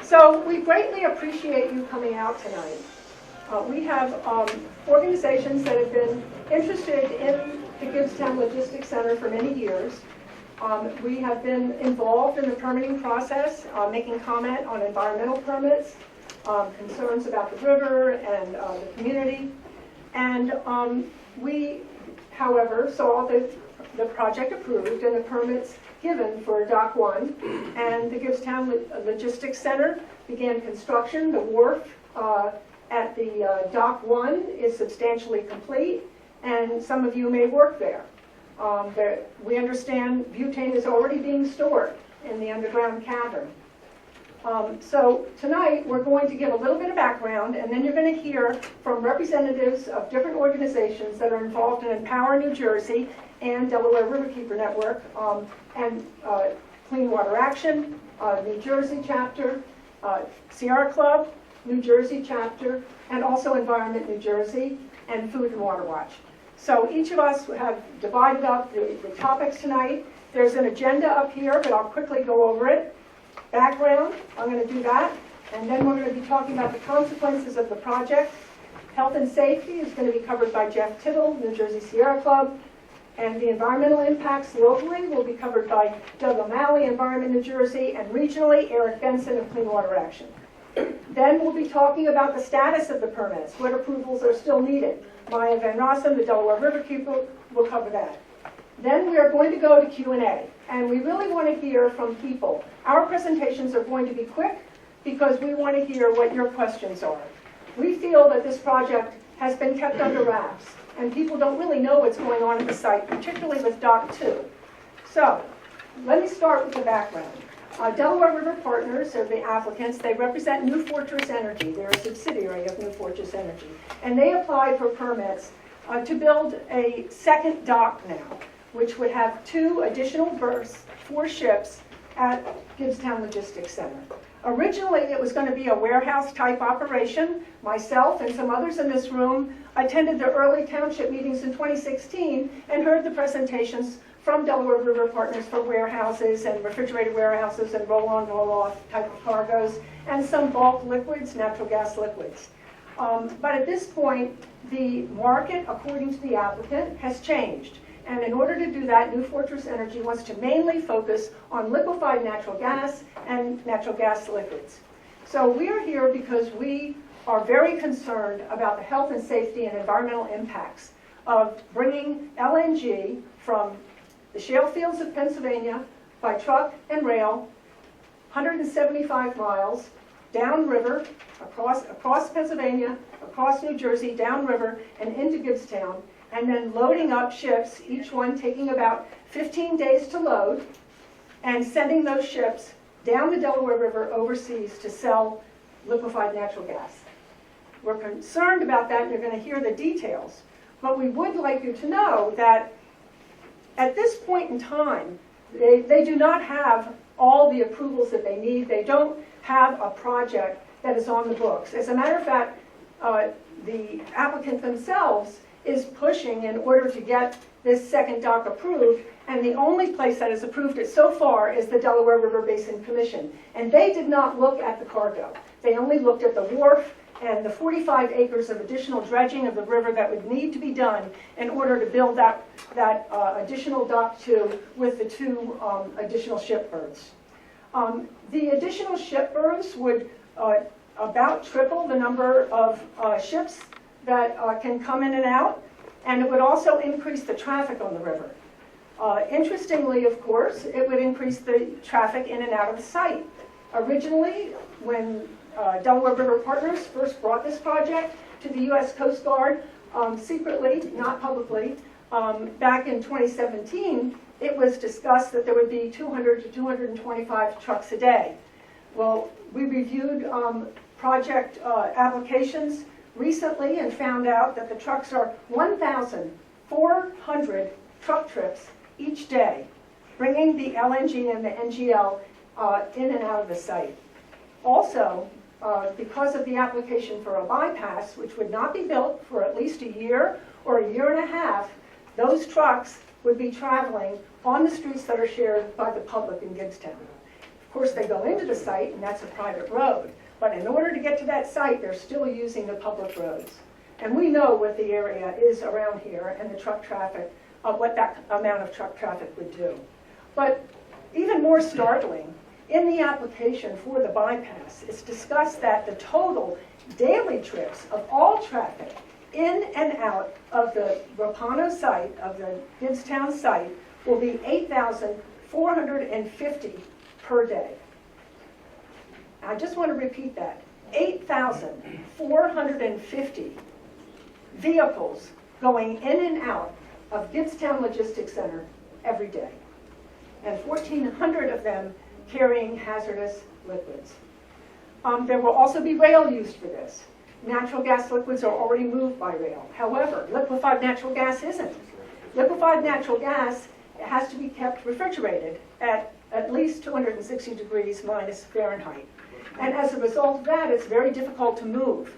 So we greatly appreciate you coming out tonight. We have organizations that have been interested in the Gibbstown Logistics Center for many years. We have been involved in the permitting process, making comment on environmental permits, concerns about the river and the community. And we, however, saw the project approved and the permits given for Dock 1. And the Gibbstown Logistics Center began construction. The wharf at the Dock 1 is substantially complete, and some of you may work there. We understand butane is already being stored in the underground cavern. So tonight we're going to give a little bit of background, and then you're going to hear from representatives of different organizations that are involved in Empower New Jersey and Delaware Riverkeeper Network, and Clean Water Action, New Jersey chapter, Sierra Club, New Jersey chapter, and also Environment New Jersey, and Food and Water Watch. So each of us have divided up the topics tonight. There's an agenda up here, but I'll quickly go over it. Background, I'm going to do that. And then we're going to be talking about the consequences of the project. Health and safety is going to be covered by Jeff Tittle, New Jersey Sierra Club. And the environmental impacts locally will be covered by Doug O'Malley, Environment New Jersey, and regionally, Eric Benson of Clean Water Action. Then we'll be talking about the status of the permits, what approvals are still needed. Maya Van Rossum, the Delaware Riverkeeper, will cover that. Then we are going to go to Q&A, and we really want to hear from people. Our presentations are going to be quick because we want to hear what your questions are. We feel that this project has been kept under wraps, and people don't really know what's going on at the site, particularly with Dock 2. So, let me start with the background. Delaware River Partners are the applicants. They represent New Fortress Energy. They're a subsidiary of New Fortress Energy. And they applied for permits to build a second dock now, which would have 2 additional berths for ships at Gibbstown Logistics Center. Originally, it was going to be a warehouse-type operation. Myself and some others in this room attended the early township meetings in 2016 and heard the presentations from Delaware River Partners for warehouses and refrigerated warehouses and roll-on, roll-off type of cargoes, and some bulk liquids, natural gas liquids. But at this point, the market, according to the applicant, has changed. And in order to do that, New Fortress Energy wants to mainly focus on liquefied natural gas and natural gas liquids. So we are here because we are very concerned about the health and safety and environmental impacts of bringing LNG from the shale fields of Pennsylvania by truck and rail, 175 miles, downriver, across Pennsylvania, across New Jersey, downriver, and into Gibbstown, and then loading up ships, each one taking about 15 days to load, and sending those ships down the Delaware River overseas to sell liquefied natural gas. We're concerned about that, and you're going to hear the details. But we would like you to know that at this point in time, they do not have all the approvals that they need. They don't have a project that is on the books. As a matter of fact, the applicant themselves is pushing in order to get this second dock approved, and the only place that has approved it so far is the Delaware River Basin Commission. And they did not look at the cargo. They only looked at the wharf and the 45 acres of additional dredging of the river that would need to be done in order to build that additional Dock 2 with the 2 additional ship berths. The additional ship berths would about triple the number of ships that can come in and out, and it would also increase the traffic on the river. Interestingly, of course, it would increase the traffic in and out of the site. Originally, when Delaware River Partners first brought this project to the U.S. Coast Guard secretly, not publicly, back in 2017, it was discussed that there would be 200 to 225 trucks a day. Well, we reviewed project applications recently and found out that the trucks are 1,400 truck trips each day, bringing the LNG and the NGL in and out of the site. Also, because of the application for a bypass, which would not be built for at least a year or a year and a half, those trucks would be traveling on the streets that are shared by the public in Gibbstown. Of course, they go into the site, and that's a private road. But in order to get to that site, they're still using the public roads. And we know what the area is around here and the truck traffic, what that amount of truck traffic would do. But even more startling, in the application for the bypass, it's discussed that the total daily trips of all traffic in and out of the Rapano site, of the Gibbstown site, will be 8,450 per day. I just want to repeat that. 8,450 vehicles going in and out of Gibbstown Logistics Center every day. And 1,400 of them carrying hazardous liquids. There will also be rail used for this. Natural gas liquids are already moved by rail. However, liquefied natural gas isn't. Liquefied natural gas has to be kept refrigerated at least 260 degrees minus Fahrenheit. And as a result of that, it's very difficult to move.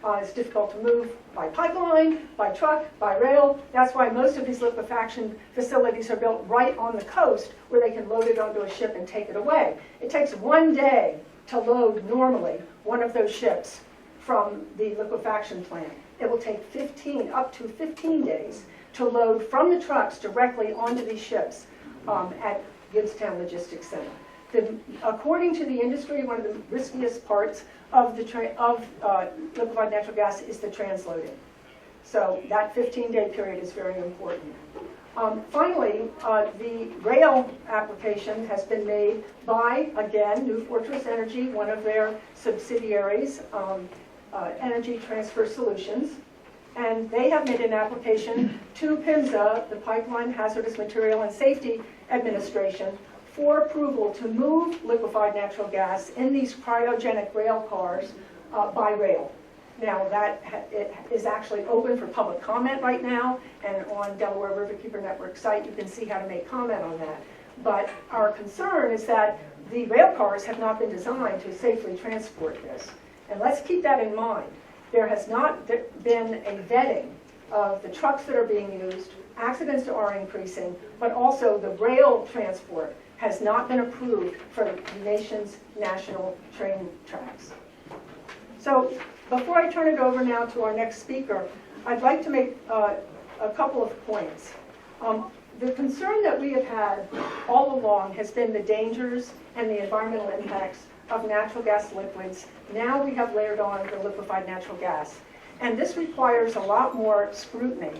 It's difficult to move by pipeline, by truck, by rail. That's why most of these liquefaction facilities are built right on the coast where they can load it onto a ship and take it away. It takes 1 day to load normally one of those ships from the liquefaction plant. It will take up to 15 days to load from the trucks directly onto these ships at Gibbstown Logistics Center. According to the industry, one of the riskiest parts of liquefied natural gas is the transloading. So that 15-day period is very important. Finally, the rail application has been made by, again, New Fortress Energy, one of their subsidiaries, Energy Transfer Solutions. And they have made an application to PHMSA, the Pipeline Hazardous Material and Safety Administration, for approval to move liquefied natural gas in these cryogenic rail cars by rail. Now it is actually open for public comment right now, and on Delaware Riverkeeper Network site you can see how to make comment on that. But our concern is that the rail cars have not been designed to safely transport this. And let's keep that in mind. There has not been a vetting of the trucks that are being used. Accidents are increasing, but also the rail transport has not been approved for the nation's national train tracks. So before I turn it over now to our next speaker, I'd like to make a couple of points. The concern that we have had all along has been the dangers and the environmental impacts of natural gas liquids. Now we have layered on the liquefied natural gas. And this requires a lot more scrutiny,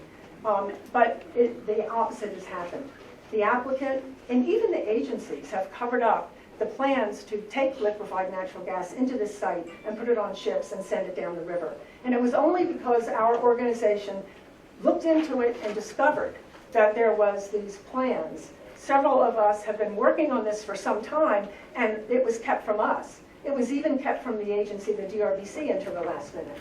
but the opposite has happened. The applicant and even the agencies have covered up the plans to take liquefied natural gas into this site and put it on ships and send it down the river. And it was only because our organization looked into it and discovered that there was these plans. Several of us have been working on this for some time, and it was kept from us. It was even kept from the agency, the DRBC, until the last minute.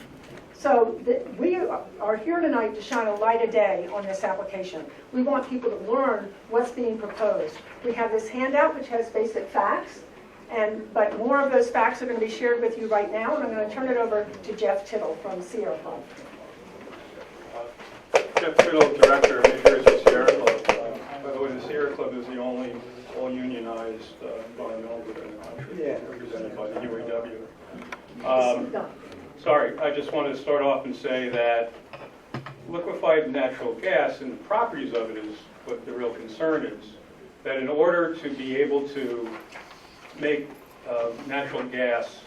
So we are here tonight to shine a light of day on this application. We want people to learn what's being proposed. We have this handout which has basic facts, but more of those facts are going to be shared with you right now, and I'm going to turn it over to Jeff Tittle from Sierra Club. Jeff Tittle, Director of New Jersey Sierra Club. By the way, the Sierra Club is the only all-unionized environmental group in the country, represented by the UAW. Sorry, I just wanted to start off and say that liquefied natural gas and the properties of it is what the real concern is. That in order to be able to make natural gas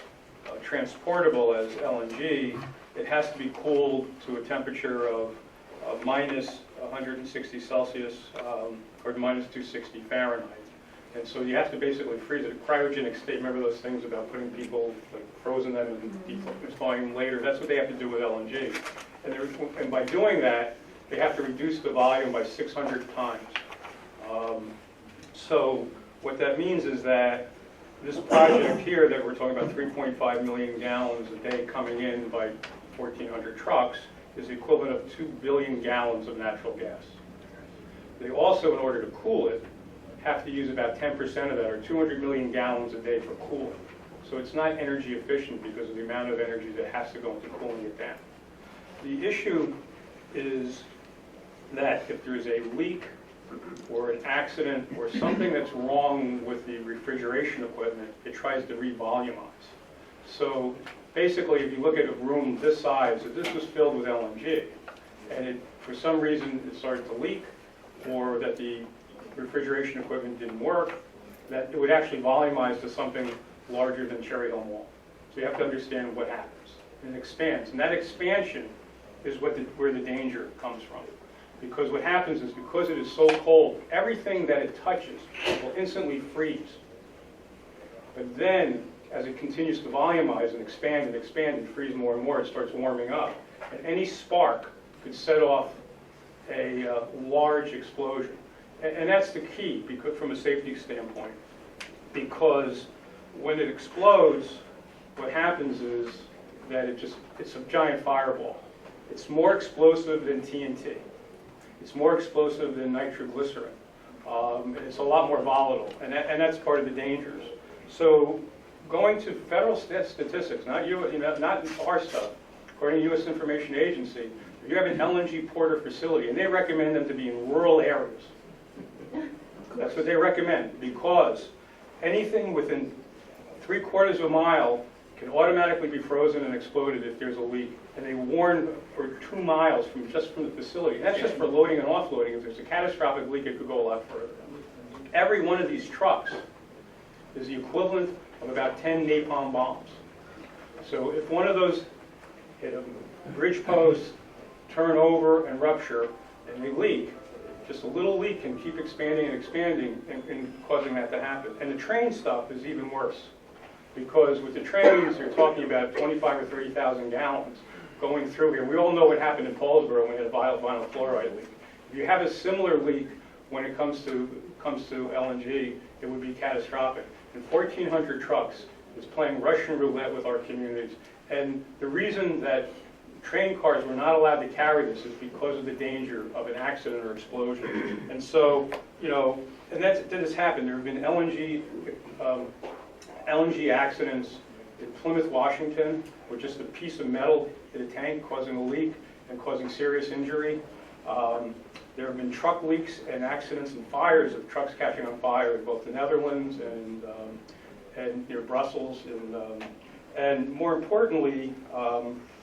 transportable as LNG, it has to be cooled to a temperature of minus 160 Celsius or minus 260 Fahrenheit. And so you have to basically freeze it. A cryogenic state, remember those things about putting people, like frozen them and thawing them later? That's what they have to do with LNG. And by doing that, they have to reduce the volume by 600 times. So what that means is that this project here that we're talking about, 3.5 million gallons a day coming in by 1,400 trucks, is the equivalent of 2 billion gallons of natural gas. They also, in order to cool it, have to use about 10% of that, or 200 million gallons a day for cooling. So it's not energy efficient because of the amount of energy that has to go into cooling it down. The issue is that if there is a leak or an accident or something that's wrong with the refrigeration equipment, it tries to revolumize. So basically, if you look at a room this size, if this was filled with LNG, and for some reason it started to leak, or that the refrigeration equipment didn't work, that it would actually volumize to something larger than Cherry Hill Mall. So you have to understand what happens. And it expands. And that expansion is where the danger comes from. Because what happens is, because it is so cold, everything that it touches will instantly freeze. But then, as it continues to volumize and expand and freeze more and more, it starts warming up. And any spark could set off a large explosion. And that's the key, because from a safety standpoint. Because when it explodes, what happens is that it's a giant fireball. It's more explosive than TNT. It's more explosive than nitroglycerin. It's a lot more volatile, and that's part of the dangers. So going to federal statistics, not our stuff, according to U.S. Information Agency, you have an LNG porter facility, and they recommend them to be in rural areas. That's what they recommend, because anything within 3/4 of a mile can automatically be frozen and exploded if there's a leak. And they warn for 2 miles from the facility. And that's just for loading and offloading. If there's a catastrophic leak, it could go a lot further. Every one of these trucks is the equivalent of about 10 napalm bombs. So if one of those hit a bridge post, turn over and rupture, and they leak, just a little leak can keep expanding and expanding and causing that to happen. And the train stuff is even worse. Because with the trains, you're talking about 25 or 30,000 gallons going through here. We all know what happened in Paulsboro when we had a vinyl chloride leak. If you have a similar leak when it comes to LNG, it would be catastrophic. And 1,400 trucks is playing Russian roulette with our communities. And the reason that train cars were not allowed to carry this is because of the danger of an accident or explosion. And so, and that has happened. There have been LNG accidents in Plymouth, Washington, with just a piece of metal in a tank causing a leak and causing serious injury. There have been truck leaks and accidents and fires of trucks catching on fire in both the Netherlands and near Brussels. And more importantly,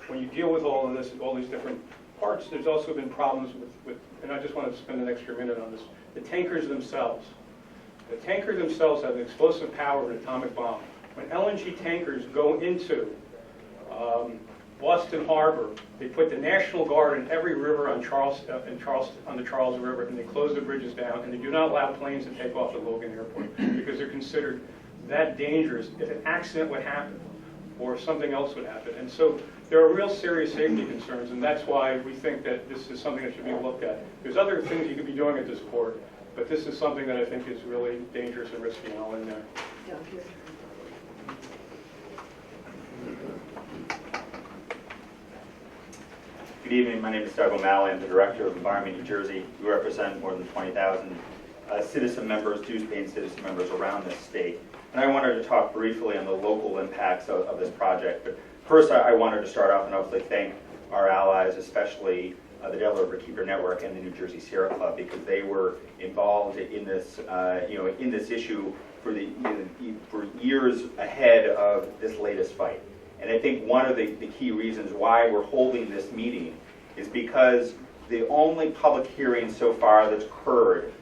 when you deal with all of this, all these different parts, there's also been problems with, and I just want to spend an extra minute on this, the tankers themselves. The tankers themselves have an explosive power of an atomic bomb. When LNG tankers go into Boston Harbor, they put the National Guard in every river on the Charles River, and they close the bridges down, and they do not allow planes to take off at Logan Airport because they're considered that dangerous if an accident would happen or something else would happen. And so there are real serious safety concerns, and that's why we think that this is something that should be looked at. There's other things you could be doing at this port, but this is something that I think is really dangerous and risky and all in there. Good evening. My name is Doug O'Malley. I'm the Director of Environment New Jersey. We represent more than 20,000 citizen members, dues-paying citizen members around this state. And I wanted to talk briefly on the local impacts of this project. But first, I wanted to start off and hopefully thank our allies, especially the Delaware Riverkeeper Network and the New Jersey Sierra Club, because they were involved in this, in this issue for years ahead of this latest fight. And I think one of the key reasons why we're holding this meeting is because the only public hearing so far that's occurred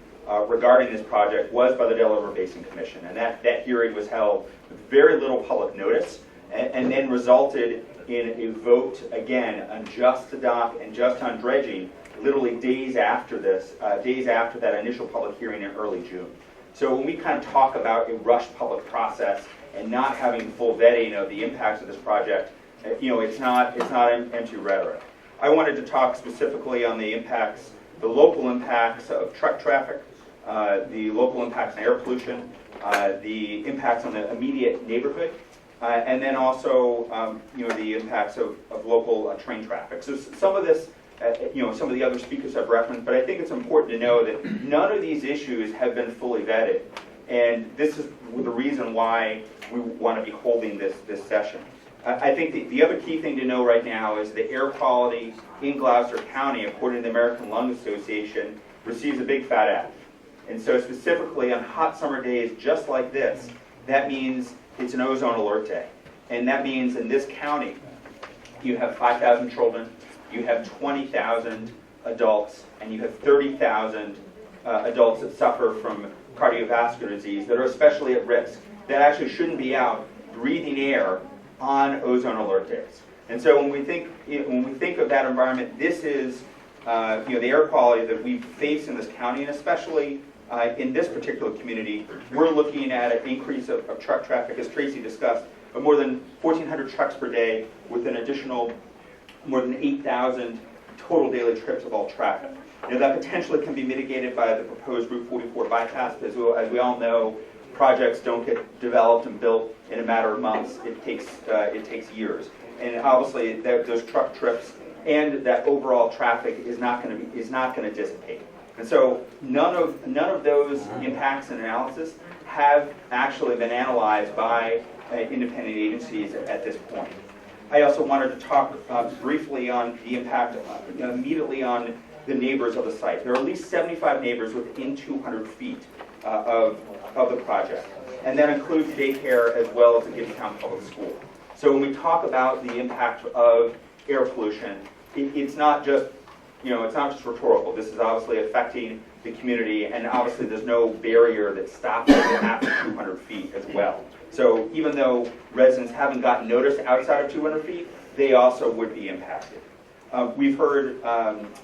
regarding this project was by the Delaware River Basin Commission. And that hearing was held with very little public notice and then resulted in a vote, again, on just the dock and just on dredging, literally days after that initial public hearing in early June. So when we kind of talk about a rushed public process and not having full vetting of the impacts of this project, it's not empty rhetoric. I wanted to talk specifically on the impacts, the local impacts of truck traffic, the local impacts on air pollution, the impacts on the immediate neighborhood, and then also the impacts of local train traffic. So some of this, some of the other speakers have referenced, but I think it's important to know that none of these issues have been fully vetted. And this is the reason why we want to be holding this session. I think the other key thing to know right now is the air quality in Gloucester County, according to the American Lung Association, receives a big fat F. And so specifically on hot summer days just like this, that means it's an ozone alert day. And that means in this county, you have 5,000 children, you have 20,000 adults, and you have 30,000 adults that suffer from cardiovascular disease that are especially at risk, that actually shouldn't be out breathing air on ozone alert days. And so when we think of that environment, this is the air quality that we face in this county, and especially in this particular community. We're looking at an increase of truck traffic, as Tracy discussed, of more than 1,400 trucks per day, with an additional more than 8,000 total daily trips of all traffic. That potentially can be mitigated by the proposed Route 44 bypass, as we all know, projects don't get developed and built in a matter of months. It takes years. And obviously, those truck trips and that overall traffic is not going to dissipate. And so none of those impacts and analysis have actually been analyzed by independent agencies at this point. I also wanted to talk briefly on the impact immediately on the neighbors of the site. There are at least 75 neighbors within 200 feet of the project, and that includes daycare as well as the Gibbstown Public School. So when we talk about the impact of air pollution, it's not just rhetorical. This is obviously affecting the community, and obviously there's no barrier that stops it after 200 feet as well. So even though residents haven't gotten notice outside of 200 feet, they also would be impacted. We've heard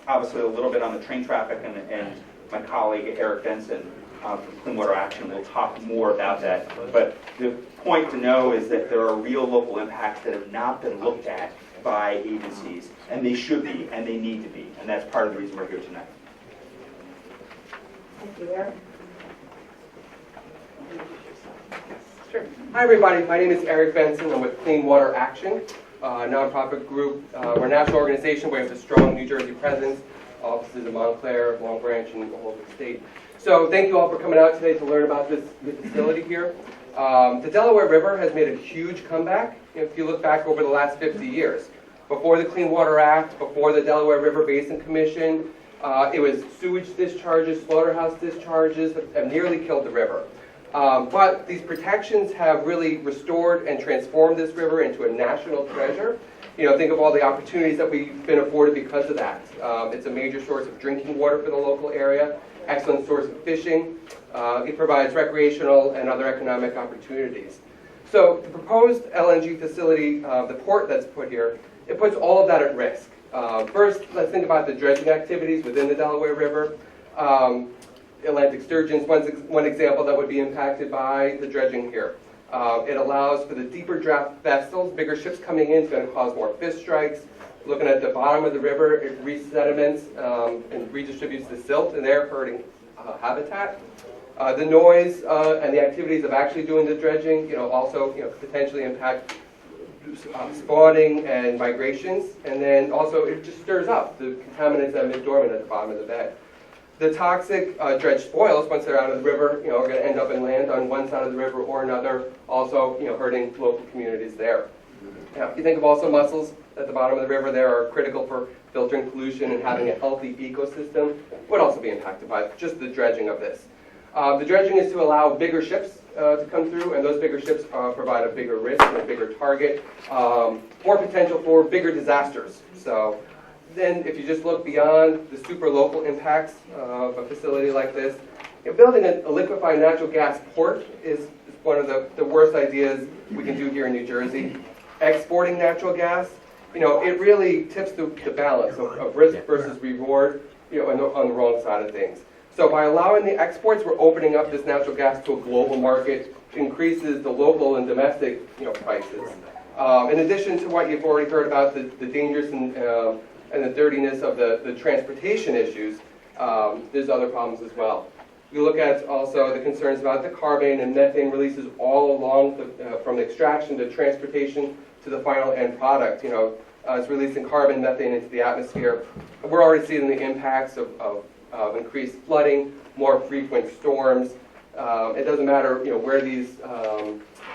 obviously a little bit on the train traffic, and my colleague Eric Benson from Clean Water Action will talk more about that. But the point to know is that there are real local impacts that have not been looked at by agencies, and they should be, and they need to be, and that's part of the reason we're here tonight. Thank you, Eric. Sure. Hi, everybody. My name is Eric Benson. I'm with Clean Water Action, a nonprofit group. We're a national organization. We have a strong New Jersey presence, offices in Montclair, Long Branch, and all over the state. So thank you all for coming out today to learn about this facility here. The Delaware River has made a huge comeback if you look back over the last 50 years. Before the Clean Water Act, before the Delaware River Basin Commission, it was sewage discharges, slaughterhouse discharges that have nearly killed the river. But these protections have really restored and transformed this river into a national treasure. Think of all the opportunities that we've been afforded because of that. It's a major source of drinking water for the local area, excellent source of fishing. It provides recreational and other economic opportunities. So the proposed LNG facility, the port that's put here, it puts all of that at risk. First, let's think about the dredging activities within the Delaware River. Atlantic sturgeons, one example that would be impacted by the dredging here. It allows for the deeper draft vessels, bigger ships coming in, is going to cause more fish strikes. Looking at the bottom of the river, it resediments and redistributes the silt, and they're hurting habitat. The noise and the activities of actually doing the dredging, also potentially impact spawning and migrations, and then also it just stirs up the contaminants that are mid-dormant at the bottom of the bed. The toxic dredge spoils, once they're out of the river, are going to end up in land on one side of the river or another, also hurting local communities there. Now, if you think of also mussels at the bottom of the river, they are critical for filtering pollution and having a healthy ecosystem, would also be impacted by just the dredging of this. The dredging is to allow bigger ships to come through, and those bigger ships provide a bigger risk and a bigger target, more potential for bigger disasters. So then if you just look beyond the super local impacts of a facility like this, building a liquefied natural gas port is one of the worst ideas we can do here in New Jersey. Exporting natural gas, it really tips the balance of risk versus reward, on the wrong side of things. So by allowing the exports, we're opening up this natural gas to a global market, increases the local and domestic prices. In addition to what you've already heard about the dangers and the dirtiness of the transportation issues, there's other problems as well. We look at also the concerns about the carbon and methane releases all along from the extraction to transportation to the final end product. It's releasing carbon, methane into the atmosphere. We're already seeing the impacts of increased flooding, more frequent storms. It doesn't matter where these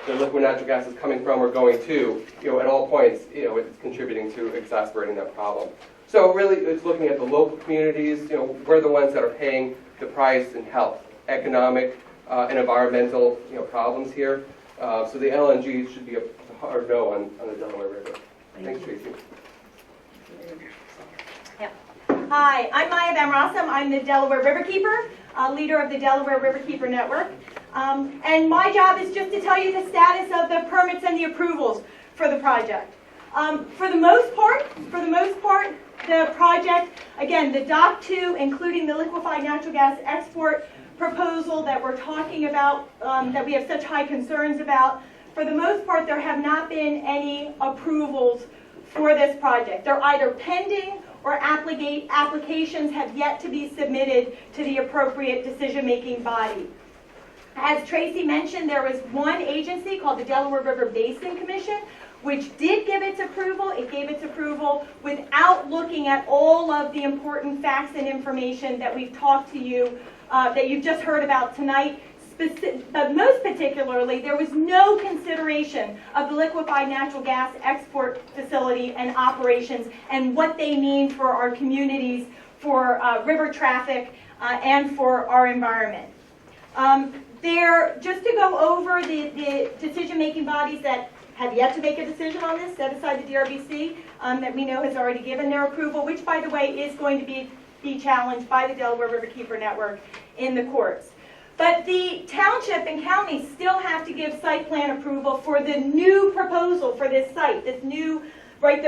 the liquid natural gas is coming from or going to. At all points, it's contributing to exacerbating that problem. So really, it's looking at the local communities. We're the ones that are paying the price in health. economic and environmental problems here. So the LNG should be a hard no on the Delaware River. Thanks, Tracy. Hi, I'm Maya Bamrasam. I'm the Delaware Riverkeeper, leader of the Delaware Riverkeeper Network. And my job is just to tell you the status of the permits and the approvals for the project. For the most part, the project, again, the Dock 2, including the liquefied natural gas export proposal that we're talking about, that we have such high concerns about, for the most part, there have not been any approvals for this project. They're either pending or applications have yet to be submitted to the appropriate decision-making body. As Tracy mentioned, there was one agency called the Delaware River Basin Commission, which did give its approval. It gave its approval without looking at all of the important facts and information that we've talked to you, that you've just heard about tonight. But most particularly, there was no consideration of the liquefied natural gas export facility and operations and what they mean for our communities, for river traffic, and for our environment. Just to go over the decision-making bodies that have yet to make a decision on this, set aside the DRBC, that we know has already given their approval, which, by the way, is going to be challenged by the Delaware Riverkeeper Network in the courts. But the township and county still have to give site plan approval for the new proposal for this site, this new, right,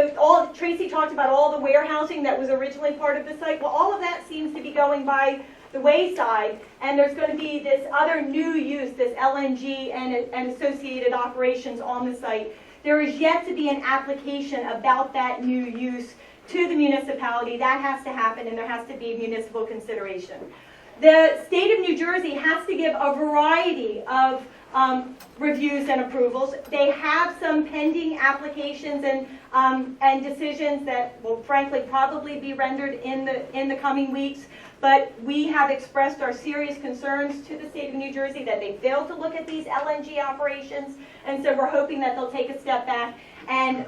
Tracy talked about all the warehousing that was originally part of the site. Well, all of that seems to be going by the wayside, and there's going to be this other new use, this LNG and associated operations on the site. There is yet to be an application about that new use to the municipality. That has to happen, and there has to be municipal consideration. The state of New Jersey has to give a variety of reviews and approvals. They have some pending applications and decisions that will frankly probably be rendered in the coming weeks. But we have expressed our serious concerns to the state of New Jersey that they failed to look at these LNG operations, and so we're hoping that they'll take a step back and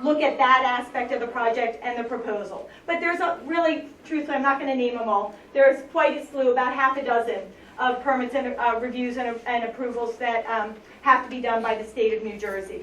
look at that aspect of the project and the proposal. But there's really, truthfully, I'm not going to name them all. There's quite a slew, about half a dozen of permits and reviews and approvals that have to be done by the state of New Jersey.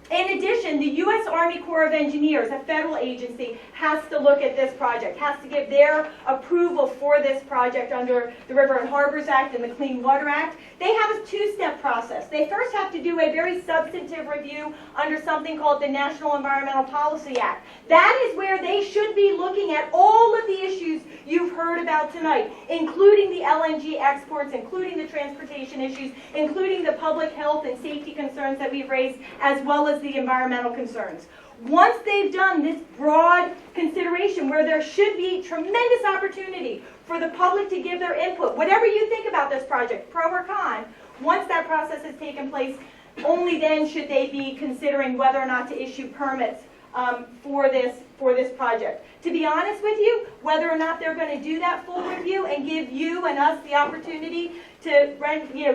In addition, the U.S. Army Corps of Engineers, a federal agency, has to look at this project, has to give their approval for this project under the River and Harbors Act and the Clean Water Act. They have a two-step process. They first have to do a very substantive review under something called the National Environmental Policy Act. That is where they should be looking at all of the issues you've heard about tonight, including the LNG exports, including the transportation issues, including the public health and safety concerns that we've raised, as well as the environmental concerns. Once they've done this broad consideration where there should be tremendous opportunity for the public to give their input, whatever you think about this project, pro or con, once that process has taken place, only then should they be considering whether or not to issue permits for this project. To be honest with you, whether or not they're going to do that full review and give you and us the opportunity to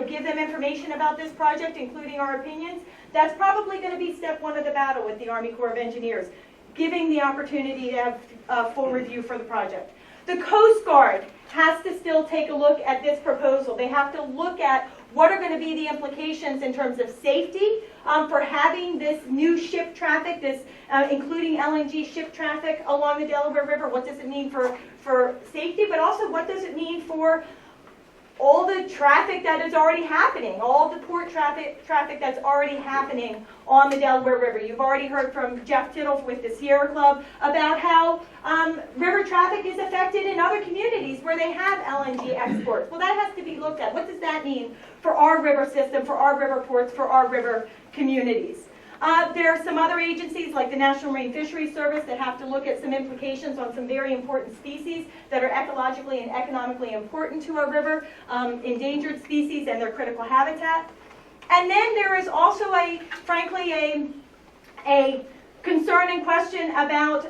give them information about this project, including our opinions, that's probably going to be step one of the battle with the Army Corps of Engineers, giving the opportunity to have a full review for the project. The Coast Guard has to still take a look at this proposal. They have to look at what are going to be the implications in terms of safety for having this new ship traffic, including LNG ship traffic along the Delaware River. What does it mean for safety, but also what does it mean for all the traffic that is already happening, all the port traffic that's already happening on the Delaware River. You've already heard from Jeff Tittle with the Sierra Club about how river traffic is affected in other communities where they have LNG exports. Well, that has to be looked at. What does that mean for our river system, for our river ports, for our river communities? There are some other agencies like the National Marine Fisheries Service that have to look at some implications on some very important species that are ecologically and economically important to our river, endangered species and their critical habitat. And then there is also frankly, a concern and question about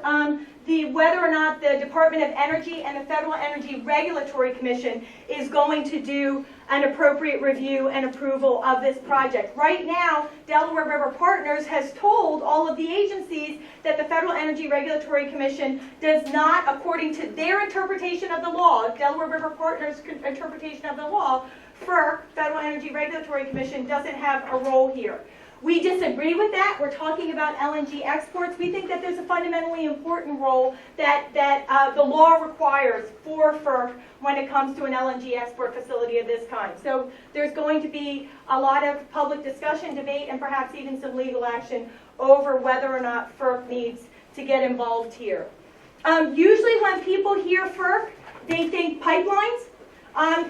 whether or not the Department of Energy and the Federal Energy Regulatory Commission is going to do an appropriate review and approval of this project. Right now, Delaware River Partners has told all of the agencies that the Federal Energy Regulatory Commission does not, according to their interpretation of the law, Delaware River Partners' interpretation of the law, FERC, Federal Energy Regulatory Commission, doesn't have a role here. We disagree with that. We're talking about LNG exports. We think that there's a fundamentally important role that the law requires for FERC when it comes to an LNG export facility of this kind. So there's going to be a lot of public discussion, debate, and perhaps even some legal action over whether or not FERC needs to get involved here. Usually when people hear FERC, they think pipelines.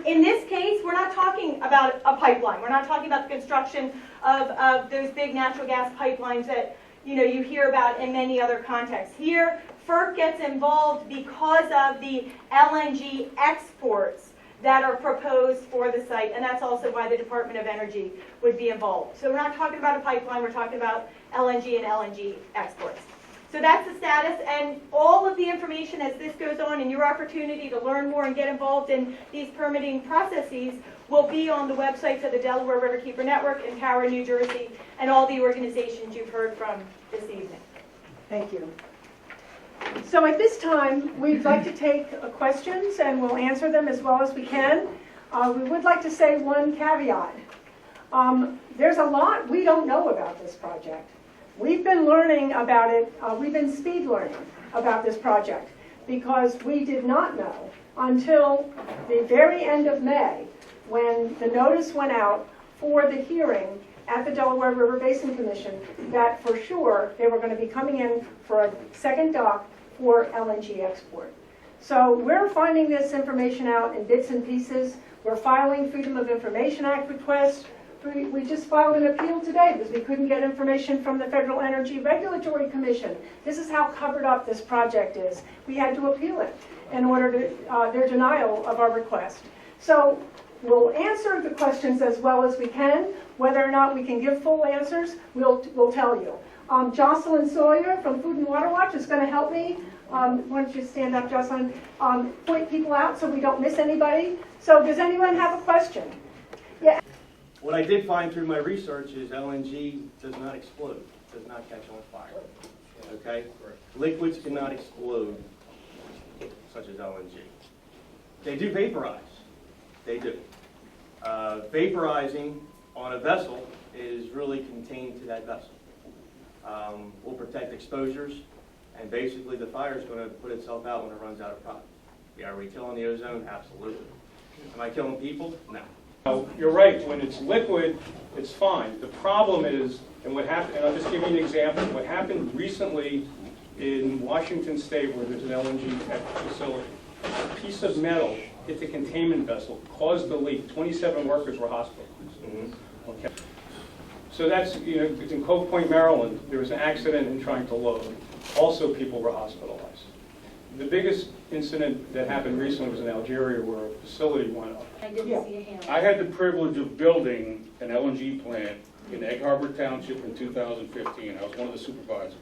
In this case, we're not talking about a pipeline. We're not talking about the construction of those big natural gas pipelines that you hear about in many other contexts. Here, FERC gets involved because of the LNG exports that are proposed for the site, and that's also why the Department of Energy would be involved. So we're not talking about a pipeline, we're talking about LNG and LNG exports. So that's the status, and all of the information as this goes on and your opportunity to learn more and get involved in these permitting processes will be on the websites of the Delaware Riverkeeper Network in Tower, New Jersey, and all the organizations you've heard from this evening. Thank you. So at this time, we'd like to take questions, and we'll answer them as well as we can. We would like to say one caveat. There's a lot we don't know about this project. We've been learning about it, we've been speed learning about this project because we did not know until the very end of May when the notice went out for the hearing at the Delaware River Basin Commission that for sure they were going to be coming in for a second dock for LNG export. So we're finding this information out in bits and pieces. We're filing Freedom of Information Act requests. We just filed an appeal today because we couldn't get information from the Federal Energy Regulatory Commission. This is how covered up this project is. We had to appeal it in order to their denial of our request. So we'll answer the questions as well as we can. Whether or not we can give full answers, we'll tell you. Jocelyn Sawyer from Food and Water Watch is going to help me. Why don't you stand up, Jocelyn? Point people out so we don't miss anybody. So does anyone have a question? Yeah. What I did find through my research is LNG does not explode, does not catch on fire. Okay? Liquids cannot explode, such as LNG. They do vaporize. They do. Vaporizing on a vessel is really contained to that vessel. Will protect exposures, and basically the fire is going to put itself out when it runs out of product. Yeah, are we killing the ozone? Absolutely. Am I killing people? No. You're right, when it's liquid, it's fine. The problem is, and what happened, and I'll just give you an example, what happened recently in Washington State where there's an LNG facility, a piece of metal hit the containment vessel, caused the leak, 27 workers were hospitalized. Okay. So that's, it's in Cove Point, Maryland, there was an accident in trying to load. Also people were hospitalized. The biggest incident that happened recently was in Algeria where a facility went up. I didn't see a hand. I had the privilege of building an LNG plant in Egg Harbor Township in 2015. I was one of the supervisors.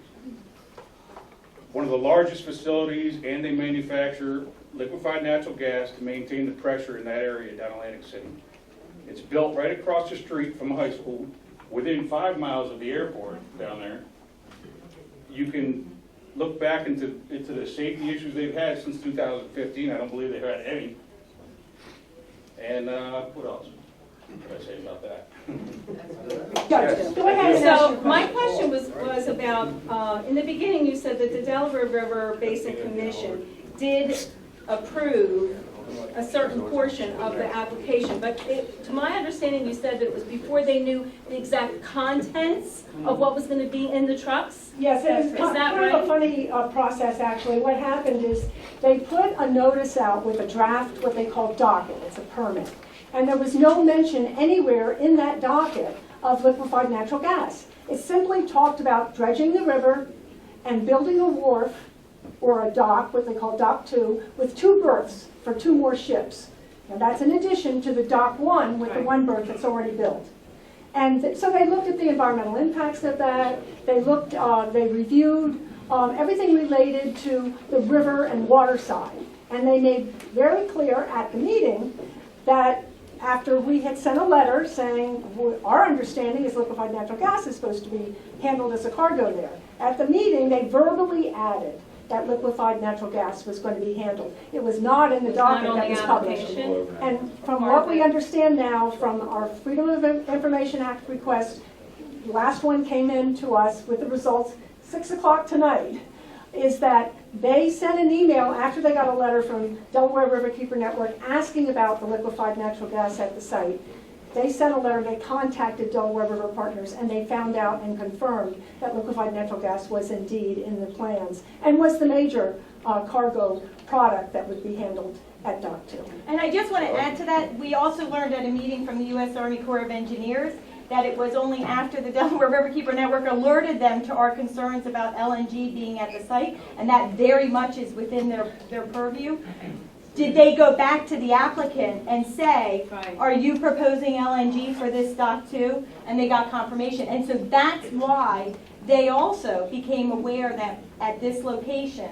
One of the largest facilities, and they manufacture liquefied natural gas to maintain the pressure in that area down Atlantic City. It's built right across the street from a high school, within 5 miles of the airport down there. You can look back into the safety issues they've had since 2015. I don't believe they've had any. And what else can I say about that? Go ahead. So my question was about, in the beginning you said that the Delaware River Basin Commission did approve a certain portion of the application, but to my understanding you said that it was before they knew the exact contents of what was going to be in the trucks? Yes, it was Is kind that of a funny process actually. What happened is they put a notice out with a draft, what they call docket, it's a permit. And there was no mention anywhere in that docket of liquefied natural gas. It simply talked about dredging the river and building a wharf or a dock, what they call Dock 2, with 2 berths for 2 more ships. Now that's in addition to the Dock 1 with the 1 berth that's already built. And so they looked at the environmental impacts of that. They looked, they reviewed everything related to the river and water side. And they made very clear at the meeting that after we had sent a letter saying our understanding is liquefied natural gas is supposed to be handled as a cargo there. At the meeting, they verbally added that liquefied natural gas was going to be handled. It was not in the docket that was published. And from what we understand now from our Freedom of Information Act request, the last one came in to us with the results 6 o'clock tonight, is that they sent an email after they got a letter from Delaware Riverkeeper Network asking about the liquefied natural gas at the site. They sent a letter, they contacted Delaware River Partners, and they found out and confirmed that liquefied natural gas was indeed in the plans and was the major cargo product that would be handled at Dock 2. And I just want to add to that, we also learned at a meeting from the U.S. Army Corps of Engineers that it was only after the Delaware Riverkeeper Network alerted them to our concerns about LNG being at the site, and that very much is within their purview. Did they go back to the applicant and say, are you proposing LNG for this Dock 2? And they got confirmation. And so that's why they also became aware that at this location,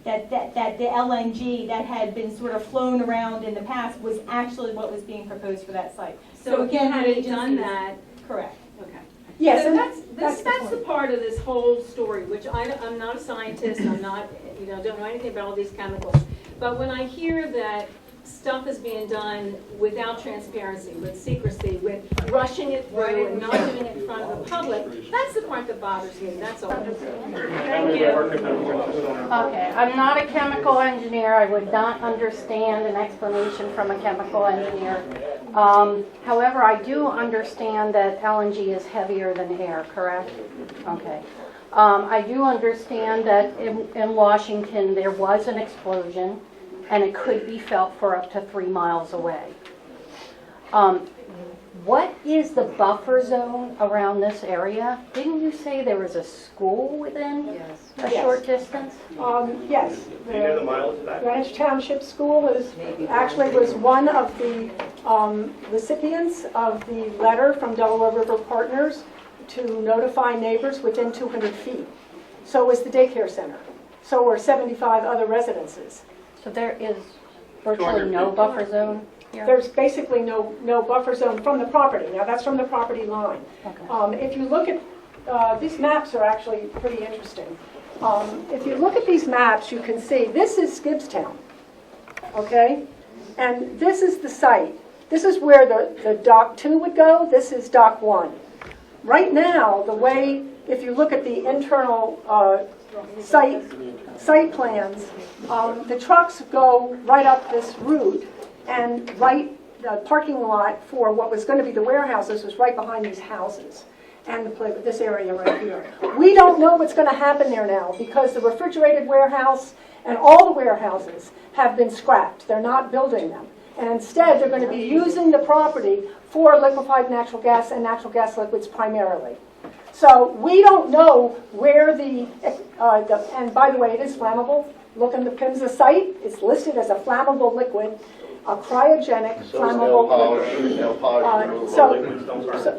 that the LNG that had been sort of flown around in the past was actually what was being proposed for that site. So again, the had you agency done was- that, Correct. okay. Yes, So and that's the part of this whole story, which I'm not a scientist, I'm not, don't know anything about all these chemicals. But when I hear that stuff is being done without transparency, with secrecy, with rushing it through and not doing it in front of the public, that's the part that bothers me, that's all. Thank you. Okay, I'm not a chemical engineer. I would not understand an explanation from a chemical engineer. However, I do understand that LNG is heavier than air, correct? Okay. I do understand that in Washington there was an explosion and it could be felt for up to 3 miles away. What is the buffer zone around this area? Didn't you say there was a school within a short distance? Yes. Do you know the mileage of that? Greenwich Township School was one of the recipients of the letter from Delaware River Partners to notify neighbors within 200 feet. So was the daycare center. So were 75 other residences. So there is virtually no buffer zone here? There's basically no buffer zone from the property. Now that's from the property line. Okay. If you look at, these maps are actually pretty interesting. If you look at these maps, you can see this is Gibbstown, okay? And this is the site. This is where the Dock 2 would go. This is Dock 1. Right now, the way, if you look at the internal site plans, the trucks go right up this route, and the parking lot for what was going to be the warehouses was right behind these houses and this area right here. We don't know what's going to happen there now because the refrigerated warehouse and all the warehouses have been scrapped. They're not building them. And instead, they're going to be using the property for liquefied natural gas and natural gas liquids primarily. So we don't know where and by the way, it is flammable. Look in the PIMSA site. It's listed as a flammable liquid, a cryogenic flammable liquid.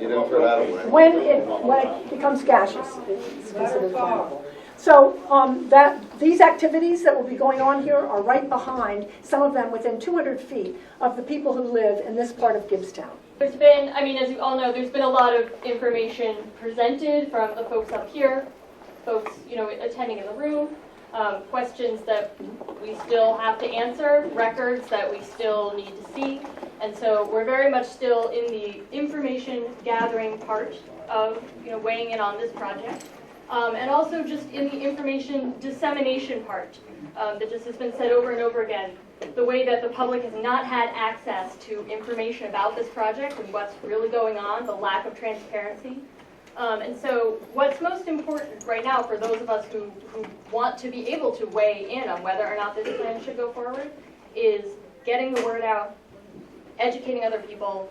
You didn't throw that away. When it becomes gaseous, it's considered flammable. So these activities that will be going on here are right behind, some of them within 200 feet of the people who live in this part of Gibbstown. There's been, as you all know, there's been a lot of information presented from the folks up here, folks, attending in the room, questions that we still have to answer, records that we still need to see, and so we're very much still in the information gathering part of, weighing in on this project. And also just in the information dissemination part that just has been said over and over again, the way that the public has not had access to information about this project and what's really going on, the lack of transparency. And so what's most important right now for those of us who want to be able to weigh in on whether or not this plan should go forward is getting the word out, educating other people,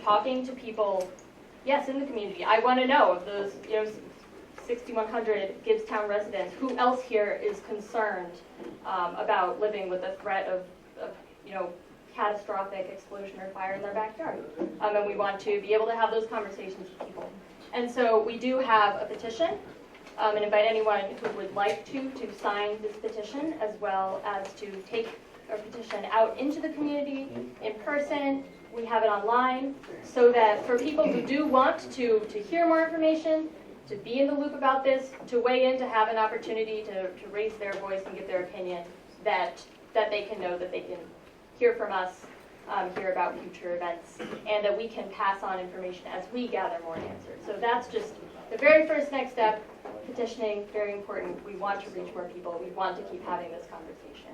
talking to people, yes, in the community. I want to know of those, 6,100 Gibbstown residents, who else here is concerned about living with the threat of catastrophic explosion or fire in their backyard. And we want to be able to have those conversations with people. And so we do have a petition, and invite anyone who would like to sign this petition, as well as to take our petition out into the community in person. We have it online, so that for people who do want to hear more information, to be in the loop about this, to weigh in, to have an opportunity to raise their voice and give their opinion, that they can know that they can hear from us, hear about future events, and that we can pass on information as we gather more answers. So that's just the very first next step, petitioning, very important. We want to reach more people. We want to keep having this conversation.